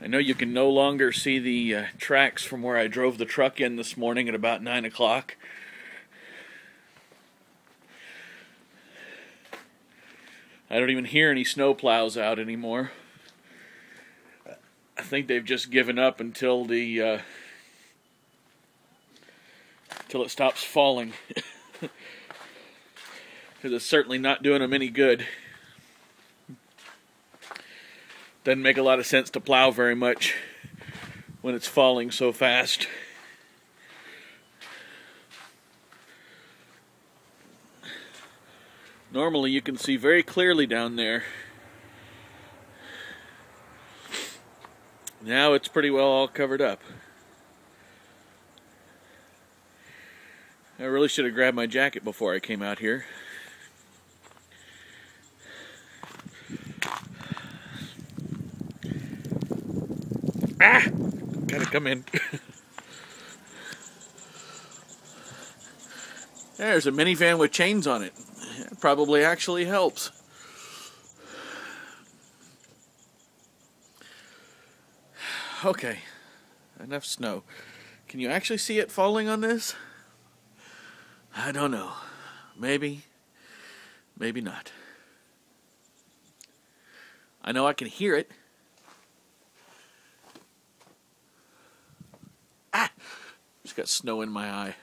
I know you can no longer see the tracks from where I drove the truck in this morning at about 9 o'clock. I don't even hear any snow plows out anymore. I think they've just given up until it stops falling. Because it's certainly not doing them any good. Doesn't make a lot of sense to plow very much when it's falling so fast. Normally you can see very clearly down there. Now it's pretty well all covered up. I really should have grabbed my jacket before I came out here. Ah! Gotta come in. There's a minivan with chains on it. It probably actually helps. Okay, enough snow. Can you actually see it falling on this? I don't know. Maybe. Maybe not. I know I can hear it. Ah! Just got snow in my eye.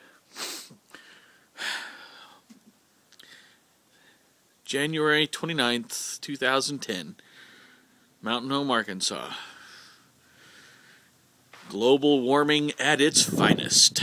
January 29th, 2010. Mountain Home, Arkansas. Global warming at its finest.